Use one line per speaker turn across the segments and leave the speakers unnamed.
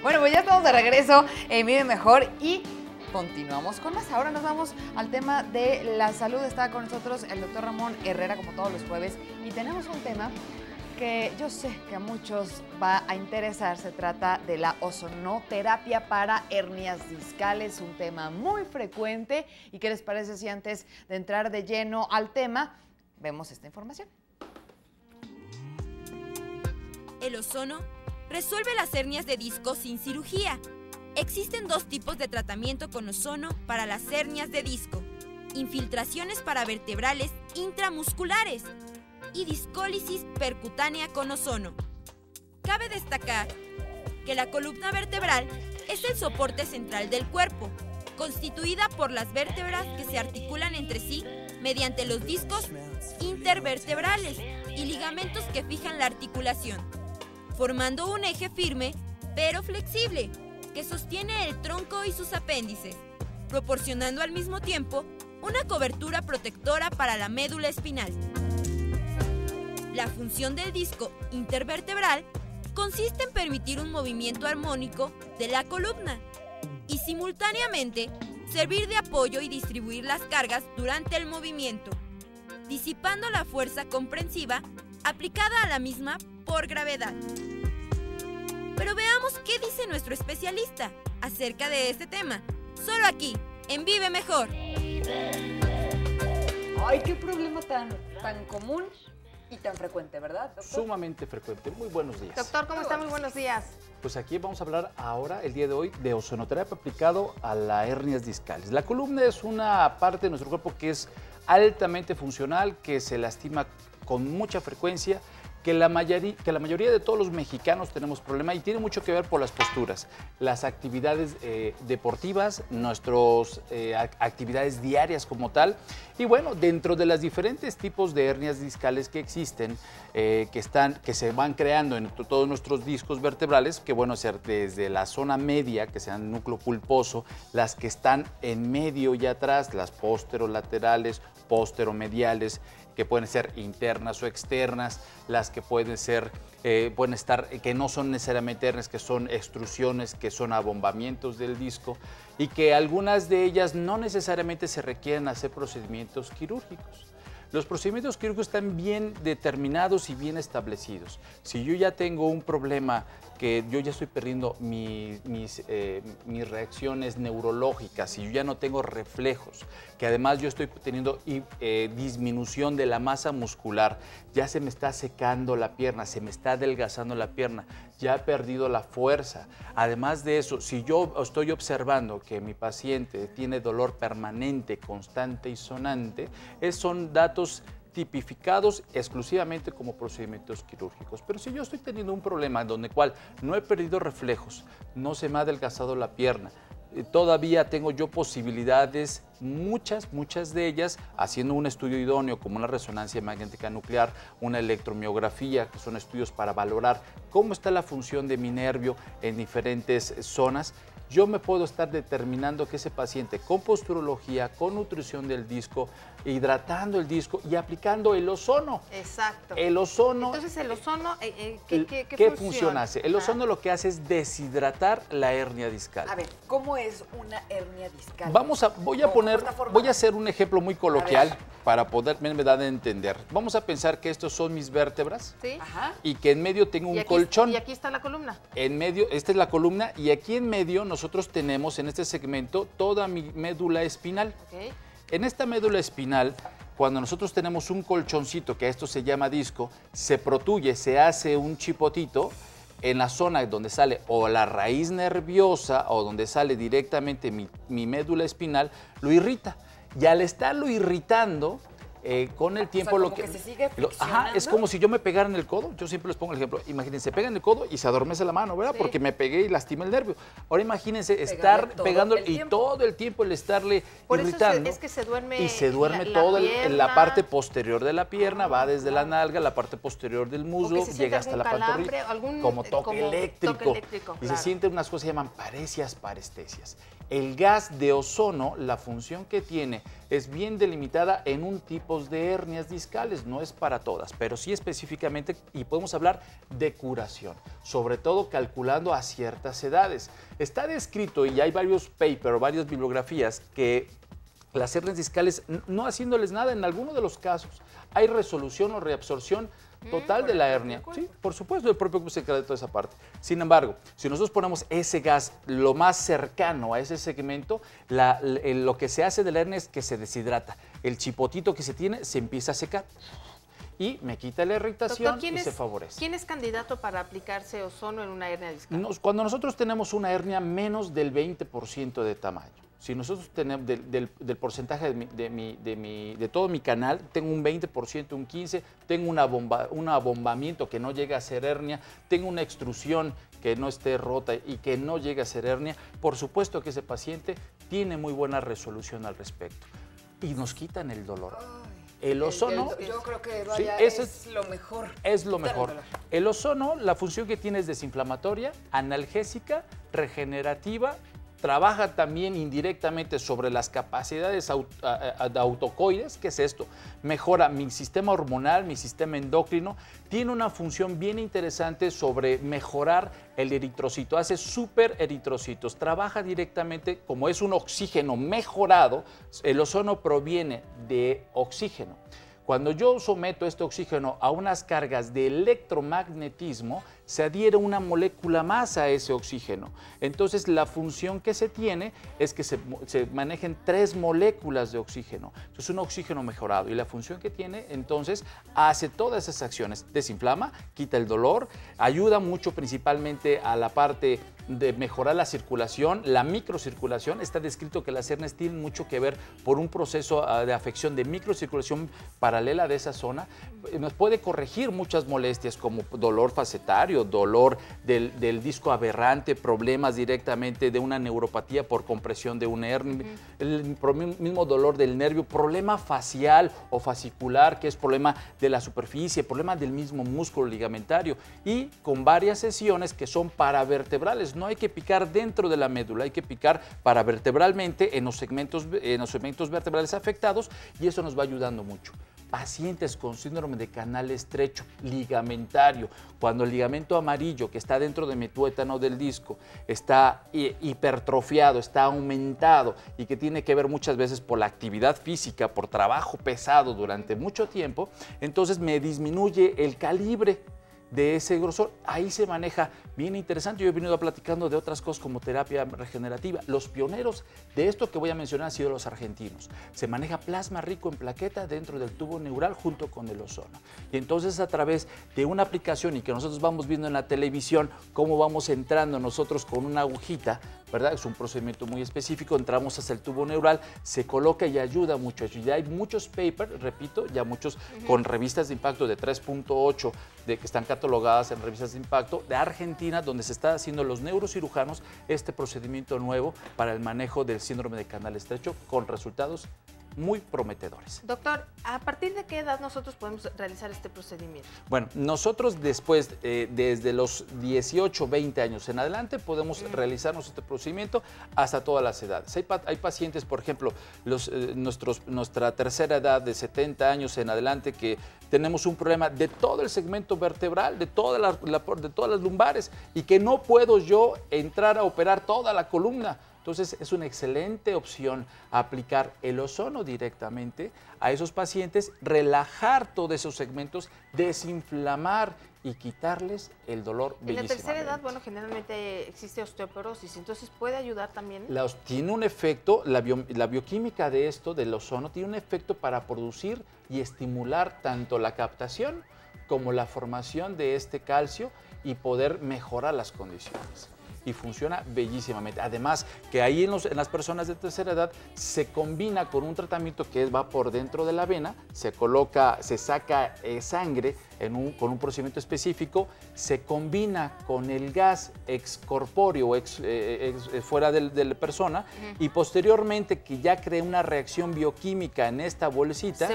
Bueno, pues ya estamos de regreso en Vive Mejor y continuamos con más. Ahora nos vamos al tema de la salud. Está con nosotros el doctor Ramón Herrera, como todos los jueves, y tenemos un tema que yo sé que a muchos va a interesar. Se trata de la ozonoterapia para hernias discales, un tema muy frecuente. ¿Y qué les parece si antes de entrar de lleno al tema, vemos esta información?
El ozono resuelve las hernias de disco sin cirugía. Existen dos tipos de tratamiento con ozono para las hernias de disco: infiltraciones paravertebrales intramusculares y discólisis percutánea con ozono. Cabe destacar que la columna vertebral es el soporte central del cuerpo, constituida por las vértebras que se articulan entre sí mediante los discos intervertebrales y ligamentos que fijan la articulación, formando un eje firme pero flexible que sostiene el tronco y sus apéndices, proporcionando al mismo tiempo una cobertura protectora para la médula espinal. La función del disco intervertebral consiste en permitir un movimiento armónico de la columna y simultáneamente servir de apoyo y distribuir las cargas durante el movimiento, disipando la fuerza comprensiva aplicada a la misma por gravedad. Pero veamos qué dice nuestro especialista acerca de este tema, solo aquí, en Vive Mejor.
Ay, qué problema tan común y tan frecuente, ¿verdad, doctor?
Sumamente frecuente. Muy buenos días.
Doctor, ¿cómo está? Muy buenos días.
Pues aquí vamos a hablar ahora, el día de hoy, de ozonoterapia aplicado a las hernias discales. La columna es una parte de nuestro cuerpo que es altamente funcional, que se lastima con mucha frecuencia, que la mayoría de todos los mexicanos tenemos problema, y tiene mucho que ver por las posturas, las actividades deportivas, nuestras actividades diarias como tal. Y bueno, dentro de los diferentes tipos de hernias discales que existen, que se van creando en todos nuestros discos vertebrales, que bueno, ser desde la zona media, que sean núcleo pulposo, las que están en medio y atrás, las posterolaterales, posteromediales, que pueden ser internas o externas, las que pueden ser, pueden estar, que no son necesariamente hernias, que son extrusiones, que son abombamientos del disco, y que algunas de ellas no necesariamente se requieren hacer procedimientos quirúrgicos. Los procedimientos quirúrgicos están bien determinados y bien establecidos. Si yo ya tengo un problema, que yo ya estoy perdiendo mis reacciones neurológicas, si yo ya no tengo reflejos, que además yo estoy teniendo disminución de la masa muscular, ya se me está secando la pierna, se me está adelgazando la pierna, ya he perdido la fuerza. Además de eso, si yo estoy observando que mi paciente tiene dolor permanente, constante y sonante, son datos tipificados exclusivamente como procedimientos quirúrgicos. Pero si yo estoy teniendo un problema donde cual no he perdido reflejos, no se me ha adelgazado la pierna, todavía tengo yo posibilidades, muchas de ellas, haciendo un estudio idóneo como una resonancia magnética nuclear, una electromiografía, que son estudios para valorar cómo está la función de mi nervio en diferentes zonas, yo me puedo estar determinando que ese paciente con posturología, con nutrición del disco, hidratando el disco y aplicando el ozono.
Exacto.
El ozono.
Entonces, el ozono, ¿qué
función hace? El ozono lo que hace es deshidratar la hernia discal.
A ver, ¿cómo es una hernia discal?
Voy a hacer un ejemplo muy coloquial para poderme dar a entender. Vamos a pensar que estos son mis vértebras.
Sí.
Ajá.
Y que en medio tengo un colchón.
Y aquí está la columna.
En medio, esta es la columna, y aquí en medio nosotros tenemos en este segmento toda mi médula espinal.
Okay.
En esta médula espinal, cuando nosotros tenemos un colchoncito, que esto se llama disco, se protuye, se hace un chipotito en la zona donde sale o la raíz nerviosa o donde sale directamente mi médula espinal, lo irrita. Y al estarlo irritando, con el tiempo,
o sea, como que se sigue friccionando.
es como si yo me pegara en el codo. Yo siempre les pongo el ejemplo. Imagínense, pega en el codo y se adormece la mano, ¿verdad?
Sí.
Porque me pegué y lastimé el nervio. Ahora imagínense estar pegando y todo el tiempo el estarle
Por
irritando.
Eso es que se duerme.
Y se duerme en la parte posterior de la pierna, va desde la nalga, la parte posterior del muslo, llega hasta la pantorrilla. Como toque eléctrico. Y se sienten unas cosas que se llaman parecias, parestesias. El gas de ozono, la función que tiene es bien delimitada en un tipo de hernias discales, no es para todas, pero sí específicamente, y podemos hablar de curación, sobre todo calculando a ciertas edades. Está descrito, y hay varios papers, varias bibliografías, que las hernias discales, no haciéndoles nada en alguno de los casos, hay resolución o reabsorción total de la hernia. Sí, por supuesto, el propio cuerpo se encarga de toda esa parte. Sin embargo, si nosotros ponemos ese gas lo más cercano a ese segmento, lo que se hace de la hernia es que se deshidrata. El chipotito que se tiene se empieza a secar y me quita la irritación.
Doctor,
y se favorece.
¿Quién es candidato para aplicarse ozono en una hernia discal?
Cuando nosotros tenemos una hernia menos del 20% de tamaño, si nosotros tenemos del porcentaje de todo mi canal, tengo un 20%, un 15%, tengo un abombamiento que no llega a ser hernia, tengo una extrusión que no esté rota y que no llegue a ser hernia, por supuesto que ese paciente tiene muy buena resolución al respecto. Y nos quitan el dolor. El ozono,
yo creo que
sí,
es lo mejor.
Es lo mejor. El ozono, la función que tiene es desinflamatoria, analgésica, regenerativa. Trabaja también indirectamente sobre las capacidades autocoides. ¿Qué es esto? Mejora mi sistema hormonal, mi sistema endocrino. Tiene una función bien interesante sobre mejorar el eritrocito. Hace super eritrocitos. Trabaja directamente, como es un oxígeno mejorado, el ozono proviene de oxígeno. Cuando yo someto este oxígeno a unas cargas de electromagnetismo, se adhiere una molécula más a ese oxígeno. Entonces, la función que se tiene es que se manejen 3 moléculas de oxígeno. Es un oxígeno mejorado y la función que tiene, entonces, hace todas esas acciones. Desinflama, quita el dolor, ayuda mucho principalmente a la parte de mejorar la circulación, la microcirculación. Está descrito que las hernias tienen mucho que ver por un proceso de afección de microcirculación paralela de esa zona. Nos puede corregir muchas molestias como dolor facetario, dolor del disco aberrante, problemas directamente de una neuropatía por compresión de una hernia, el mismo dolor del nervio, problema facial o fascicular, que es problema de la superficie, problema del mismo músculo ligamentario, y con varias sesiones que son paravertebrales. No hay que picar dentro de la médula, hay que picar paravertebralmente en los segmentos vertebrales afectados, y eso nos va ayudando mucho. Pacientes con síndrome de canal estrecho ligamentario, cuando el ligamento amarillo que está dentro de mi tuétano del disco está hipertrofiado, está aumentado y que tiene que ver muchas veces por la actividad física, por trabajo pesado durante mucho tiempo, entonces me disminuye el calibre de ese grosor. Ahí se maneja bien interesante. Yo he venido platicando de otras cosas como terapia regenerativa. Los pioneros de esto que voy a mencionar han sido los argentinos. Se maneja plasma rico en plaqueta dentro del tubo neural junto con el ozono. Y entonces, a través de una aplicación y que nosotros vamos viendo en la televisión cómo vamos entrando nosotros con una agujita, ¿verdad? Es un procedimiento muy específico, entramos hacia el tubo neural, se coloca y ayuda mucho. Ya hay muchos papers, repito, ya muchos con revistas de impacto de 3.8, que están catalogadas en revistas de impacto de Argentina, donde se está haciendo los neurocirujanos este procedimiento nuevo para el manejo del síndrome de canal estrecho con resultados muy prometedores.
Doctor, ¿a partir de qué edad nosotros podemos realizar este procedimiento?
Bueno, nosotros después, desde los 18, 20 años en adelante, podemos realizarnos este procedimiento hasta todas las edades. Hay pacientes, por ejemplo, nuestra tercera edad de 70 años en adelante, que tenemos un problema de todo el segmento vertebral, de todas las lumbares, y que no puedo yo entrar a operar toda la columna. Entonces, es una excelente opción aplicar el ozono directamente a esos pacientes, relajar todos esos segmentos, desinflamar y quitarles el dolor bellísimamente.
En la tercera edad, bueno, generalmente existe osteoporosis, entonces ¿puede ayudar también?
Tiene un efecto, la bioquímica de esto, del ozono, tiene un efecto para producir y estimular tanto la captación como la formación de este calcio y poder mejorar las condiciones. Y funciona bellísimamente. Además, que ahí en las personas de tercera edad se combina con un tratamiento que va por dentro de la vena, se saca sangre con un procedimiento específico, se combina con el gas excorpóreo, fuera de la persona, y posteriormente, que ya crea una reacción bioquímica en esta bolsita,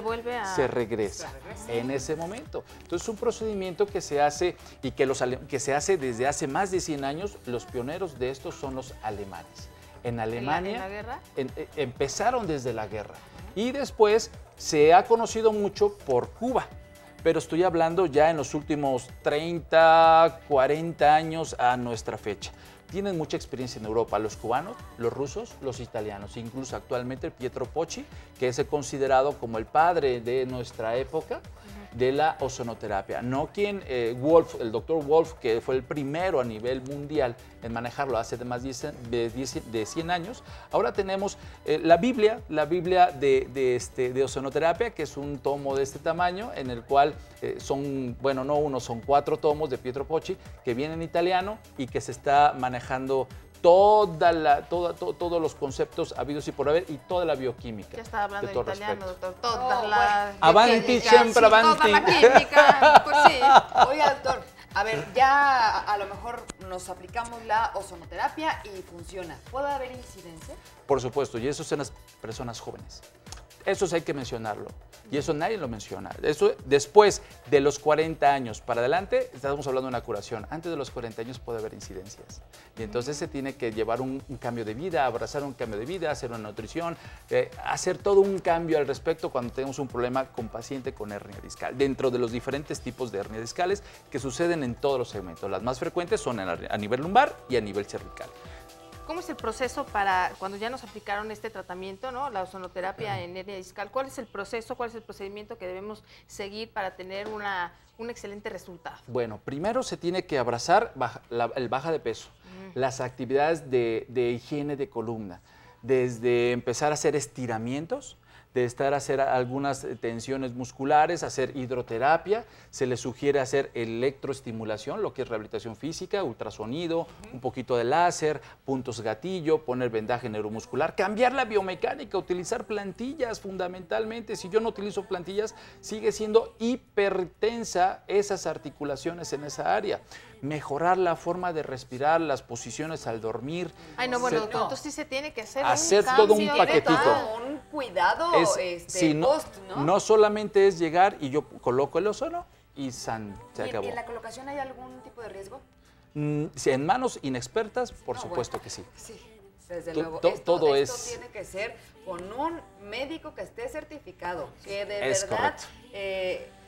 se regresa en ese momento. Entonces, es un procedimiento que se hace y que se hace desde hace más de 100 años. Los pioneros de estos son los alemanes. En Alemania
¿En la guerra?
Empezaron desde la guerra y después se ha conocido mucho por Cuba. Pero estoy hablando ya en los últimos 30, 40 años a nuestra fecha. Tienen mucha experiencia en Europa, los cubanos, los rusos, los italianos, incluso actualmente Pietro Pocci, que es considerado como el padre de nuestra época de la ozonoterapia. No quien, el doctor Wolf, que fue el primero a nivel mundial en manejarlo hace más de 100 años. Ahora tenemos la Biblia de ozonoterapia, que es un tomo de este tamaño, en el cual son 4 tomos de Pietro Pocci, que viene en italiano y que se está manejando todos los conceptos habidos y por haber y toda la bioquímica.
Ya estaba hablando en italiano,
respecto.
doctor. Toda la
Avanti,
bioquímica,
siempre avanti.
Toda la química, pues sí.
Oiga, doctor, a ver, ya a lo mejor nos aplicamos la ozonoterapia y funciona. ¿Puede haber incidencia?
Por supuesto, y eso son las personas jóvenes. Eso sí hay que mencionarlo. Y eso nadie lo menciona. Eso después de los 40 años para adelante, estamos hablando de una curación. Antes de los 40 años puede haber incidencias. Y entonces se tiene que llevar un cambio de vida, abrazar un cambio de vida, hacer una nutrición, hacer todo un cambio al respecto cuando tenemos un problema con paciente con hernia discal. Dentro de los diferentes tipos de hernias discales que suceden en todos los segmentos. Las más frecuentes son a nivel lumbar y a nivel cervical.
¿Cómo es el proceso para cuando ya nos aplicaron este tratamiento, ¿no? La ozonoterapia en hernia discal? ¿Cuál es el proceso, cuál es el procedimiento que debemos seguir para tener un excelente resultado?
Bueno, primero se tiene que abrazar el baja de peso, las actividades de higiene de columna, desde empezar a hacer estiramientos, de hacer algunas tensiones musculares, hacer hidroterapia, se le sugiere hacer electroestimulación, lo que es rehabilitación física, ultrasonido, un poquito de láser, puntos gatillo, poner vendaje neuromuscular, cambiar la biomecánica, utilizar plantillas fundamentalmente. Si yo no utilizo plantillas, sigue siendo hipertensa esas articulaciones en esa área. Mejorar la forma de respirar, las posiciones al dormir.
Ay, no, bueno, doctor, entonces sí se tiene que hacer
todo un paquetito.
Un cuidado post, ¿no?
No solamente es llegar y yo coloco el ozono y se acabó.
¿Y en la colocación hay algún tipo de riesgo?
Si en manos inexpertas, por supuesto que sí.
Sí, desde luego. Esto tiene que ser con un médico que esté certificado, que de verdad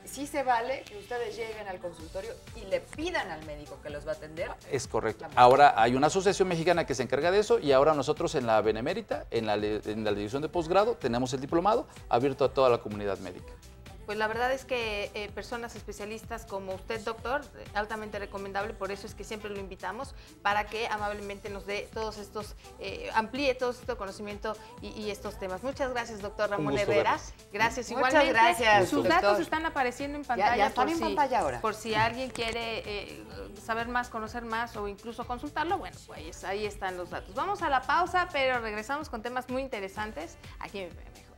sí se vale que ustedes lleguen al consultorio y le pidan al médico que los va a atender.
Es correcto. Ahora hay una asociación mexicana que se encarga de eso y ahora nosotros en la Benemérita, en la división de posgrado, tenemos el diplomado abierto a toda la comunidad médica.
Pues la verdad es que personas especialistas como usted, doctor, altamente recomendable, por eso es que siempre lo invitamos, para que amablemente nos dé todos estos, amplíe todo este conocimiento y estos temas. Muchas gracias, doctor Ramón Herrera.
Verlos.
Gracias.
Muchas
Igualmente,
gracias,
sus
doctor.
datos están apareciendo en pantalla.
Ya están en pantalla ahora.
Por si alguien quiere saber más, conocer más o incluso consultarlo, bueno, pues ahí están los datos. Vamos a la pausa, pero regresamos con temas muy interesantes aquí en BMJ.